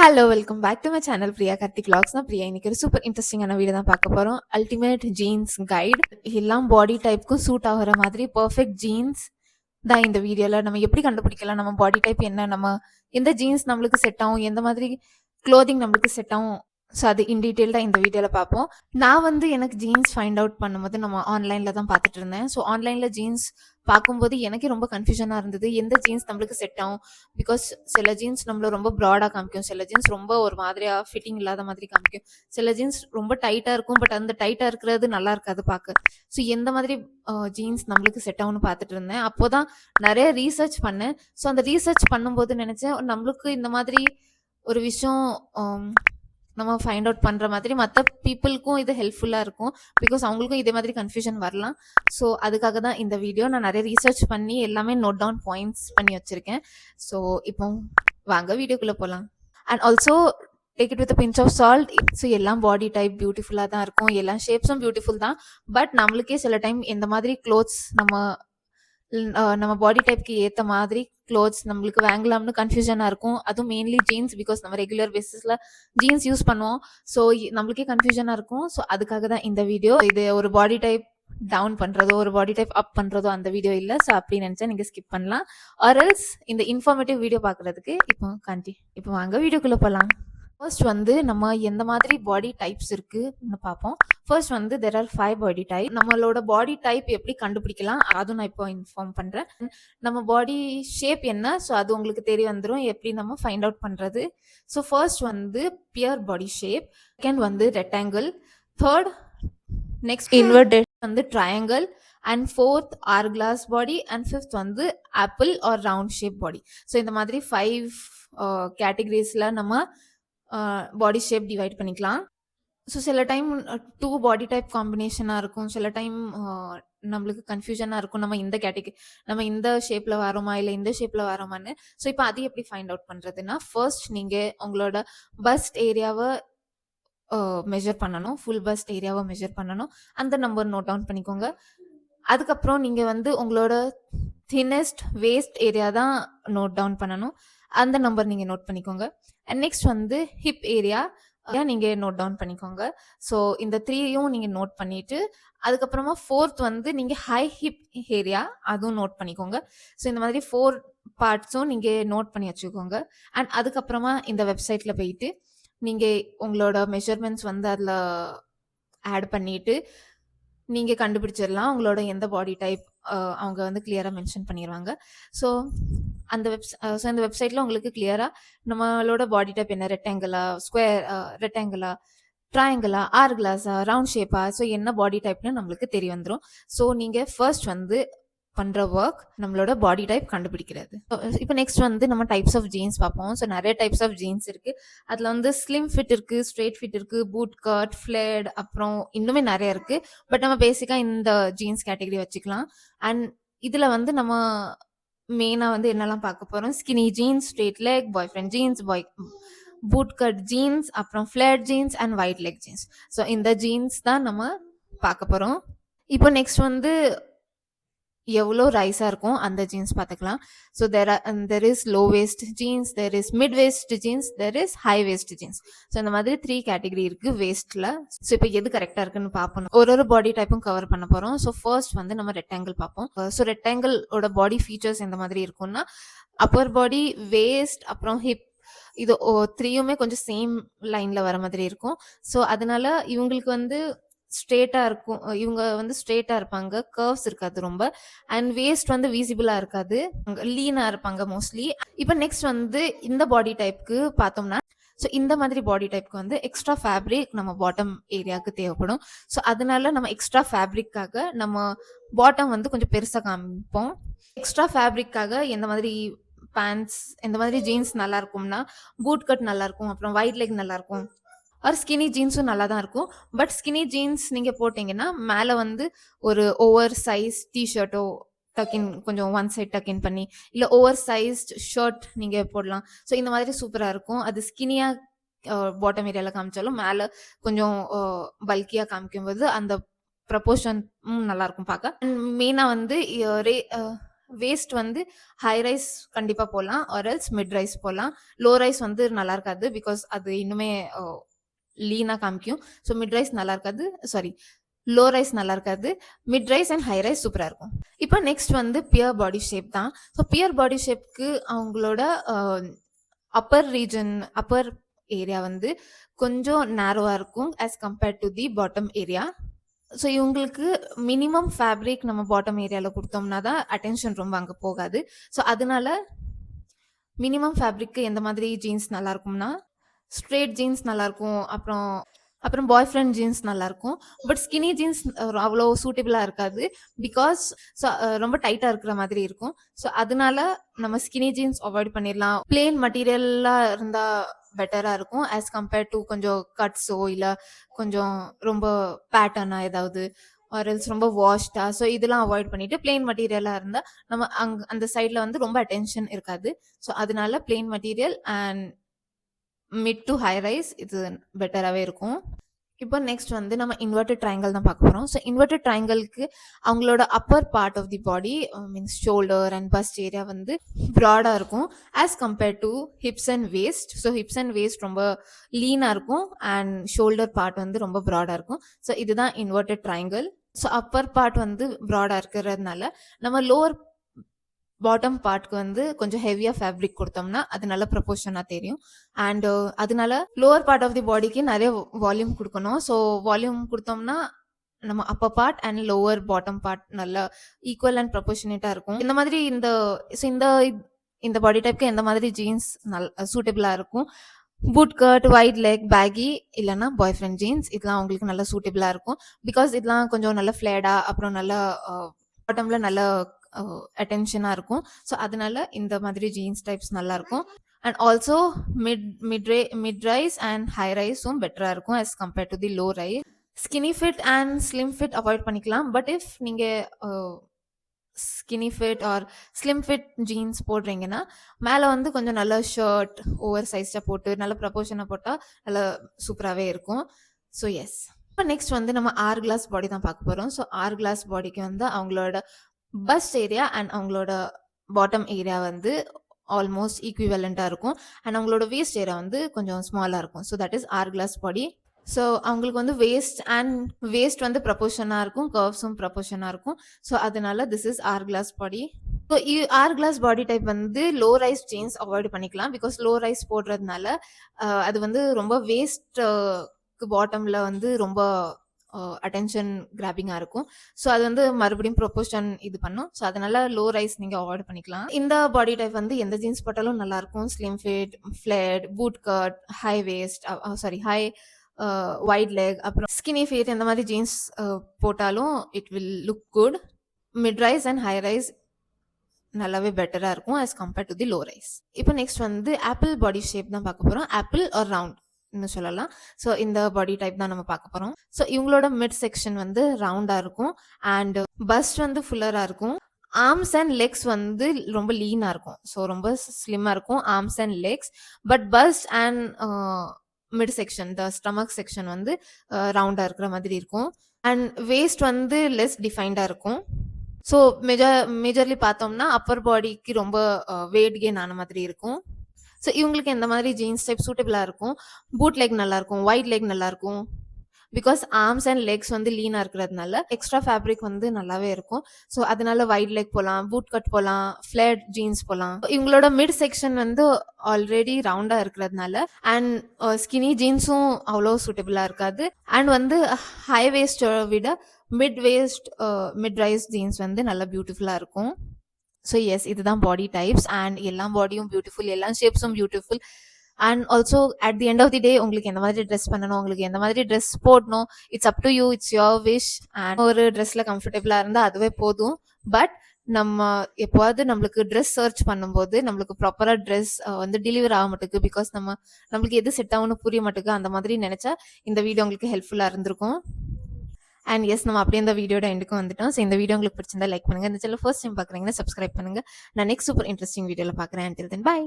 Hello welcome back to my channel Priya Karthik vlogs. நான் பிரியா. இன்னைக்கு ஒரு சூப்பர் இன்ட்ரெஸ்டிங்கான வீடியோ தான் பார்க்க போகிறோம். அல்டிமேட் ஜீன்ஸ் கைடு, எல்லாம் பாடி டைப்புக்கும் சூட் ஆகிற மாதிரி பர்ஃபெக்ட் ஜீன்ஸ் தான் இந்த வீடியோவில். நம்ம எப்படி கண்டுபிடிக்கலாம் நம்ம பாடி டைப் என்ன, நம்ம எந்த ஜீன்ஸ் நம்மளுக்கு செட் ஆகும், எந்த மாதிரி க்ளோதிங் நம்மளுக்கு செட் ஆகும், ஸோ அது இன் டீட்டெயில்டாக இந்த வீடியோவில் பார்ப்போம். நான் எனக்கு ஜீன்ஸ் ஃபைண்ட் அவுட் பண்ணும்போது நம்ம ஆன்லைனில் தான் பார்த்துட்டு இருந்தேன். ஸோ ஆன்லைனில் ஜீன்ஸ் பார்க்கும்போது எனக்கே ரொம்ப கன்ஃபியூஷனாக இருந்தது, எந்த ஜீன்ஸ் நம்மளுக்கு செட் ஆகும். பிகாஸ் சில ஜீன்ஸ் நம்மள ரொம்ப ப்ராடாக காமிக்கும், சில ஜீன்ஸ் ரொம்ப ஒரு மாதிரியாக ஃபிட்டிங் இல்லாத மாதிரி காமிக்கும், சில ஜீன்ஸ் ரொம்ப டைட்டாக இருக்கும், பட் அந்த டைட்டாக இருக்கிறது நல்லா இருக்காது பார்க்க. ஸோ எந்த மாதிரி ஜீன்ஸ் நம்மளுக்கு செட் ஆகும்னு பார்த்துட்டு இருந்தேன். அப்போ தான் நிறைய ரீசர்ச் பண்ணேன். ஸோ அந்த ரீசர்ச் பண்ணும்போது நினச்சேன், நம்மளுக்கு இந்த மாதிரி ஒரு விஷயம் நம்ம ஃபைண்ட் அவுட் பண்ணுற மாதிரி மற்ற பீப்புளுக்கும் இது ஹெல்ப்ஃபுல்லாக இருக்கும். பிகாஸ் அவங்களுக்கும் இதே மாதிரி கன்ஃபியூஷன் வரலாம். ஸோ அதுக்காக தான் இந்த வீடியோ. நான் நிறைய ரீசர்ச் பண்ணி எல்லாமே நோட் டவுன் பாயிண்ட்ஸ் பண்ணி வச்சுருக்கேன். ஸோ இப்போ வாங்க வீடியோக்குள்ளே போகலாம். And also take it with pinch of salt. So எல்லாம் பாடி டைப் பியூட்டிஃபுல்லாக தான் இருக்கும், எல்லா ஷேப்ஸும் பியூட்டிஃபுல் தான். பட் நம்மளுக்கே சில டைம் எந்த மாதிரி க்ளோத்ஸ் நம்ம பாடி டைப்க்கு ஏற்ற மாதிரி க்ளோத்ஸ் நம்மளுக்கு வாங்கலாம்னு கன்ஃபியூஷனாக இருக்கும். அதுவும் மெயின்லி ஜீன்ஸ், பிகாஸ் நம்ம ரெகுலர் பேசிஸில் ஜீன்ஸ் யூஸ் பண்ணுவோம். ஸோ நம்மளுக்கே கன்ஃபியூஷனாக இருக்கும். ஸோ அதுக்காக தான் இந்த வீடியோ. இது ஒரு பாடி டைப் டவுன் பண்ணுறதோ ஒரு பாடி டைப் அப் பண்ணுறதோ அந்த வீடியோ இல்லை. ஸோ அப்படி நினச்சா நீங்கள் ஸ்கிப் பண்ணலாம். ஆர் எல்ஸ் இந்த இன்ஃபார்மேட்டிவ் வீடியோ பார்க்குறதுக்கு இப்போ வாங்க வீடியோக்குள்ளே போகலாம். ஃபர்ஸ்ட் நம்ம எந்த மாதிரி பாடி டைப்ஸ் இருக்குன்னு பார்ப்போம். First there are 5 body type. நம்மளோட பாடி டைப் எப்படி கண்டுபிடிக்கலாம் அதுவும் நான் இப்போ இன்ஃபார்ம் பண்ணுறேன். நம்ம பாடி ஷேப் என்ன, ஸோ அது உங்களுக்கு தெரிய வந்துடும் எப்படி நம்ம ஃபைண்ட் அவுட் பண்ணுறது. So first pear body shape, second rectangle, third next inverted triangle, and fourth hourglass body, and fifth apple or round shape body. So இந்த மாதிரி 5 கேட்டகரிஸில் நம்ம பாடி ஷேப் டிவைட் பண்ணிக்கலாம். ஸோ சில டைம் 2 பாடி டைப் காம்பினேஷனாக இருக்கும், சில time நம்மளுக்கு கன்ஃபியூஷனாக இருக்கும், நம்ம இந்த ஷேப்பில் வரோமா இல்லை இந்த ஷேப்பில் வரோமான்னு. ஸோ இப்போ அது எப்படி ஃபைண்ட் அவுட் பண்ணுறதுன்னா, ஃபர்ஸ்ட் நீங்கள் உங்களோட பஸ்ட் ஏரியாவை மெஷர் பண்ணணும், ஃபுல் பஸ்ட் ஏரியாவை மெஷர் பண்ணணும். அந்த நம்பர் நோட் டவுன் பண்ணிக்கோங்க. அதுக்கப்புறம் நீங்கள் உங்களோட தின்னஸ்ட் வேஸ்ட் ஏரியா தான் நோட் டவுன் பண்ணணும். அந்த நம்பர் நீங்கள் நோட் பண்ணிக்கோங்க. அண்ட் நெக்ஸ்ட் ஹிப் ஏரியா நீங்கள் நோட் டவுன் பண்ணிக்கோங்க. ஸோ இந்த 3யும் நீங்கள் நோட் பண்ணிவிட்டு அதுக்கப்புறமா ஃபோர்த் நீங்கள் ஹை ஹிப் ஏரியா அதுவும் நோட் பண்ணிக்கோங்க. ஸோ இந்த மாதிரி 4 பார்ட்ஸும் நீங்கள் நோட் பண்ணி வச்சுக்கோங்க. அண்ட் அதுக்கப்புறமா இந்த வெப்சைட்டில் போயிட்டு நீங்கள் உங்களோட மெஷர்மெண்ட்ஸ் அதில் ஆட் பண்ணிவிட்டு நீங்கள் கண்டுபிடிச்சிடலாம் உங்களோட எந்த பாடி டைப். அவங்க கிளியராக மென்ஷன் பண்ணிடுவாங்க. ஸோ அந்த வெப்சைட்டில் உங்களுக்கு கிளியராக நம்மளோட பாடி டைப் என்ன, ரெக்டாங்கிளா, ரெக்டாங்கிளா, ட்ரையாங்கிளா, ஆர் கிளாஸா, ரவுண்ட் ஷேப்பா, ஸோ என்ன பாடி டைப்னு நம்மளுக்கு தெரிய வந்துடும். ஸோ நீங்கள் ஃபர்ஸ்ட் பண்ணுற ஒர்க் நம்மளோட பாடி டைப் கண்டுபிடிக்கிறது. இப்போ நெக்ஸ்ட் நம்ம டைப்ஸ் ஆஃப் ஜீன்ஸ் பார்ப்போம். ஸோ நிறைய டைப்ஸ் ஆஃப் ஜீன்ஸ் இருக்குது. அதில் ஸ்லிம் ஃபிட் இருக்குது, ஸ்ட்ரெயிட் ஃபிட் இருக்குது, பூட் கட், ஃப்ளேட், அப்புறம் இன்னுமே நிறைய இருக்குது. பட் நம்ம பேசிக்காக இந்த ஜீன்ஸ் கேட்டகரி வச்சுக்கலாம். அண்ட் இதில் நம்ம மெயினாக என்னெல்லாம் பார்க்க போகிறோம், skinny jeans, straight leg, boyfriend jeans, boot cut jeans, அப்புறம் flared jeans and wide leg jeans. So இந்த ஜீன்ஸ் தான் நம்ம பார்க்க போகிறோம். இப்போ நெக்ஸ்ட் எவ்வளோ ரைஸாக இருக்கும் அந்த ஜீன்ஸ் பார்த்துக்கலாம். So there is low waste jeans, there is mid waste jeans, there is high waste jeans. So இந்த மாதிரி 3 கேட்டகரி இருக்குது வேஸ்ட்டில். ஸோ இப்போ எது கரெக்டாக இருக்குன்னு பார்ப்போம். ஒரு பாடி டைப்பும் கவர் பண்ண போகிறோம். ஸோ ஃபர்ஸ்ட் நம்ம ரெக்டாங்கிள் பார்ப்போம். ஸோ ரெக்டாங்கிளோட பாடி ஃபீச்சர்ஸ் எந்த மாதிரி இருக்கும்னா, அப்பர் பாடி, வேஸ்ட், அப்புறம் ஹிப், இது 3யுமே கொஞ்சம் சேம் லைனில் வர மாதிரி இருக்கும். ஸோ அதனால இவங்களுக்கு ஸ்ட்ரெயிட்டாக இருக்கும், இவங்க ஸ்ட்ரெயிட்டாக இருப்பாங்க, கர்வ்ஸ் இருக்காது ரொம்ப. அண்ட் வேஸ்ட் விசிபிளாக இருக்காது, லீனாக இருப்பாங்க மோஸ்ட்லி. இப்போ நெக்ஸ்ட் இந்த பாடி டைப்புக்கு பார்த்தோம்னா, ஸோ இந்த மாதிரி பாடி டைப்புக்கு எக்ஸ்ட்ரா ஃபேப்ரிக் நம்ம பாட்டம் ஏரியாவுக்கு தேவைப்படும். ஸோ அதனால நம்ம எக்ஸ்ட்ரா ஃபேப்ரிக்காக நம்ம பாட்டம் கொஞ்சம் பெருசாக காமிப்போம். எக்ஸ்ட்ரா ஃபேப்ரிக்காக எந்த மாதிரி பேண்ட்ஸ், எந்த மாதிரி ஜீன்ஸ் நல்லா இருக்கும்னா, பூட் கட் நல்லா இருக்கும், அப்புறம் ஒயிட் லெக் நல்லா இருக்கும், ஆர் ஸ்கினி ஜீன்ஸும் நல்லா தான் இருக்கும். பட் ஸ்கினி ஜீன்ஸ் நீங்கள் போட்டிங்கன்னா மேலே ஒரு ஓவர் சைஸ் டிஷர்ட்டோ டக்கின், கொஞ்சம் ஒன் சைட் டக்கின் பண்ணி, இல்லை ஓவர் சைஸ்ட் ஷர்ட் நீங்கள் போடலாம். ஸோ இந்த மாதிரி சூப்பராக இருக்கும். அது ஸ்கினியாக பாட்டம் ஏரியாவில் காமிச்சாலும் மேலே கொஞ்சம் பல்கியாக காமிக்கும்போது அந்த ப்ரப்போர்ஷன் நல்லாயிருக்கும் பார்க்க. மெயினாக வேஸ்ட் வந்து ஹை ரைஸ் கண்டிப்பா போடலாம், ஆர் எல்ஸ் மிட் ரைஸ் போடலாம். லோ ரைஸ் வந்து நல்லா இருக்காது. பிகாஸ் அது இன்னுமே லீனா காமிக்கும். ஸோ மிட் ரைஸ் நல்லா இருக்காது. சாரி, லோ ரைஸ் நல்லா இருக்காது. Mid rise and high rice சூப்பரா இருக்கும். இப்போ நெக்ஸ்ட் வந்து பியர் பாடி ஷேப் தான். ஸோ பியர் பாடி ஷேப்க்கு அவங்களோட அப்பர் ஏரியா வந்து கொஞ்சம் நேரோவா இருக்கும் as compared to the bottom area. So இவங்களுக்கு மினிமம் ஃபேப்ரிக் நம்ம பாட்டம் ஏரியால குடுத்தோம்னா தான் அட்டென்ஷன் ரொம்ப அங்க போகாது. ஸோ அதனால மினிமம் ஃபேப்ரிக்கு எந்த மாதிரி ஜீன்ஸ் நல்லா இருக்கும்னா, ஸ்ட்ரெய்ட் ஜீன்ஸ் நல்லாருக்கும். அப்புறம் பாய் ஃப்ரெண்ட் ஜீன்ஸ் நல்லாருக்கும். பட் ஸ்கின்னி ஜீன்ஸ் அவ்வளோ சூட்டபிளா இருக்காது. பிகாஸ் ரொம்ப டைட்டா இருக்கிற மாதிரி இருக்கும். ஸோ அதனால நம்ம ஸ்கின்னி ஜீன்ஸ் அவாய்ட் பண்ணிடலாம். பிளெயின் மெட்டீரியலா இருந்தா பெட்டரா இருக்கும் as compared to கொஞ்சம் கட்ஸோ இல்ல கொஞ்சம் ரொம்ப பேட்டர்னா ஏதாவது ஆர் எல்ஸ் ரொம்ப வாஷ்டா. ஸோ இதெல்லாம் அவாய்ட் பண்ணிட்டு பிளெயின் மெட்டீரியலா இருந்தா நம்ம அந்த சைட்ல வந்து ரொம்ப அட்டென்ஷன் இருக்காது. ஸோ அதனால plain material and mid to high rise இது பெட்டராகவே இருக்கும். இப்போ நெக்ஸ்ட் வந்து நம்ம இன்வெர்டட் ட்ரையாங்கிள் தான் பார்க்க போகிறோம். ஸோ இன்வெர்டட் ட்ரையாங்கிள்க்கு அவங்களோட upper part of the body means shoulder and bust area வந்து ப்ராடாக இருக்கும் as compared to hips and waist. So hips and waist ரொம்ப லீனாக இருக்கும் அண்ட் ஷோல்டர் பார்ட் வந்து ரொம்ப ப்ராடாக இருக்கும். ஸோ இதுதான் inverted triangle. So Appar part வந்து ப்ராடாக இருக்கிறதுனால நம்ம லோவர் பாட்டம் பார்ட்க்கு வந்து கொஞ்சம் ஹெவியா ஃபேப்ரிக் கொடுத்தோம்னா அது நல்ல ப்ரொபோர்ஷனா தெரியும். அண்ட் அதனால லோவர் பார்ட் ஆஃப் தி பாடிக்கு நிறைய வால்யூம் கொடுக்கணும். ஸோ வால்யூம் கொடுத்தோம்னா நம்ம Appar part and lower bottom part நல்ல ஈக்குவல் அண்ட் ப்ரொபோர்ஷனேட்டா இருக்கும். இந்த மாதிரி இந்த பாடி டைப்க்கு எந்த மாதிரி ஜீன்ஸ் சூட்டபிளா இருக்கும்? Boot cut, wide leg, baggy இல்லைன்னா பாய் ஃப்ரெண்ட் ஜீன்ஸ் இதெல்லாம் அவங்களுக்கு நல்லா சூட்டபிளா இருக்கும். பிகாஸ் இதெல்லாம் கொஞ்சம் நல்ல ஃபிளேடா அப்புறம் நல்ல பாட்டம்ல நல்ல அட்டென்ஷனா இருக்கும். ஸோ அதனால இந்த மாதிரி ஜீன்ஸ் டைப்ஸ் நல்லா இருக்கும். And also mid rise and high ரைஸும் பெட்டரா இருக்கும் as compared to the low rise. Skinny fit and slim fit avoid பண்ணிக்கலாம். பட் இஃப் நீங்க skinny fit or slim fit jeans போடுறீங்கன்னா மேலே வந்து கொஞ்சம் நல்ல ஷர்ட் ஓவர் சைஸ்டாக போட்டு நல்ல ப்ரப்போர்ஷனாக போட்டால் நல்லா சூப்பராகவே இருக்கும். ஸோ எஸ், இப்போ நெக்ஸ்ட் வந்து நம்ம ஆர் கிளாஸ் பாடி தான் பார்க்க போகிறோம். ஸோ ஆர் கிளாஸ் பாடிக்கு வந்து அவங்களோட பஸ்ட் ஏரியா அண்ட் அவங்களோட பாட்டம் ஏரியா வந்து ஆல்மோஸ்ட் ஈக்குவலண்ட்டாக இருக்கும். அண்ட் அவங்களோட வேஸ்ட் ஏரியா வந்து கொஞ்சம் ஸ்மாலாக இருக்கும். So that is hourglass body. So அவங்களுக்கு வந்து வேஸ்ட் வந்து ப்ரப்போர்ஷனாக இருக்கும், கர்வ்ஸும் ப்ரப்போர்ஷனாக இருக்கும். ஸோ அதனால this is hourglass body. So hourglass body type வந்து லோ ரைஸ் ஜீன்ஸ் அவாய்ட் பண்ணிக்கலாம். பிகாஸ் லோ ரைஸ் போடுறதுனால அது வந்து ரொம்ப வேஸ்ட் பாட்டம்ல வந்து ரொம்ப அட்டென்ஷன் கிராபிங்கா இருக்கும். ஸோ அது வந்து மறுபடியும் ப்ரொபோர்ஷன் இது பண்ணும். ஸோ அதனால லோ ரைஸ் நீங்க அவாய்ட் பண்ணிக்கலாம். இந்த பாடி டைப் வந்து எந்த ஜீன்ஸ் போட்டாலும் நல்லா இருக்கும். Slim fit, flared, boot cut, high waist high wide leg அப்புறம் ஸ்கினி ஃபிட் இந்த மாதிரி ஜீன்ஸ் போட்டாலும் it will look good. Mid rise and high rise நல்லாவே பெட்டரா இருக்கும் as compared to the low rise. இப்போ நெக்ஸ்ட் வந்து ஆப்பிள் பாடி ஷேப் தான் பார்க்க போறோம். ஆப்பிள் ஆர் ரவுண்ட் சொல்லலாம். ஸோ இந்த பாடி டைப் தான் நம்ம பார்க்க போறோம். ஸோ இவங்களோட மிட் செக்ஷன் வந்து ரவுண்டா இருக்கும் அண்ட் பஸ்ட் வந்து ஃபுல்லரா இருக்கும். ஆர்ம்ஸ் அண்ட் லெக்ஸ் வந்து ரொம்ப லீனா இருக்கும். ஸோ ரொம்ப ஸ்லிம்மா இருக்கும் arms and legs. But bust and mid section the stomach section வந்து ரவுண்டா இருக்கிற மாதிரி இருக்கும். அண்ட் வேஸ்ட் வந்து லெஸ் டிஃபைன்டா இருக்கும். ஸோ மேஜர்லி பார்த்தோம்னா அப்பர் பாடிக்கு ரொம்ப வெயிட் கெயின் ஆன மாதிரி இருக்கும். ஸோ இவங்களுக்கு எந்த மாதிரி ஜீன்ஸ் டைப் சூட்டபிளா இருக்கும்? பூட் லெக் நல்லா இருக்கும், வைட் லெக் நல்லா இருக்கும். பிகாஸ் ஆர்ம்ஸ் அண்ட் லெக்ஸ் வந்து லீனா இருக்கிறதுனால எக்ஸ்ட்ரா ஃபேப்ரிக் வந்து நல்லாவே இருக்கும். ஸோ அதனால வைட் லெக் போகலாம், பூட் கட் போகலாம், ஃபிளேட் ஜீன்ஸ் போகலாம். இவங்களோட மிட் செக்ஷன் வந்து ஆல்ரெடி ரவுண்டா இருக்கிறதுனால அண்ட் ஸ்கினி ஜீன்ஸும் அவ்வளோ சூட்டபிளா இருக்காது. அண்ட் வந்து ஹை வேஸ்ட் விட மிட் ரைஸ் ஜீன்ஸ் வந்து நல்லா பியூட்டிஃபுல்லா இருக்கும். ஸோ எஸ், இதுதான் பாடி டைப்ஸ் அண்ட் எல்லா பாடியும் பியூட்டிஃபுல், எல்லா ஷேப்ஸும் beautiful. And also at the end of the day உங்களுக்கு எந்த மாதிரி ட்ரெஸ் பண்ணணும், உங்களுக்கு எந்த மாதிரி ட்ரெஸ் போடணும், it's up to you, it's your wish. And ஒரு ட்ரெஸ்ல கம்ஃபர்டபுளா இருந்தால் அதுவே போதும். பட் நம்ம எப்போவாது நம்மளுக்கு ட்ரெஸ் சர்ச் பண்ணும்போது நம்மளுக்கு ப்ராப்பரா ட்ரெஸ் வந்து டெலிவர் ஆக மாட்டேங்குது. பிகாஸ் நம்மளுக்கு எது செட் ஆகும்னு புரிய மாட்டேங்குது. அந்த மாதிரி நினைச்சா இந்த வீடியோ உங்களுக்கு ஹெல்ப்ஃபுல்லா இருந்திருக்கும். அண்ட் எஸ், நம்ம அப்படியே இந்த வீடியோட எண்டுக்கு வந்துட்டோம். ஸோ இந்த வீடியோ உங்களுக்கு பிடிச்சிருந்தா லைக் பண்ணுங்க. இந்த சேனல் ஃபர்ஸ்ட் டைம் பார்க்குறீங்கன்னா சப்ஸ்கிரைப் பண்ணுங்க. நான் நெக்ஸ்ட் சூப்பர் இன்ட்ரெஸ்டிங் வீடியோவில் பார்க்குறேன். until then bye.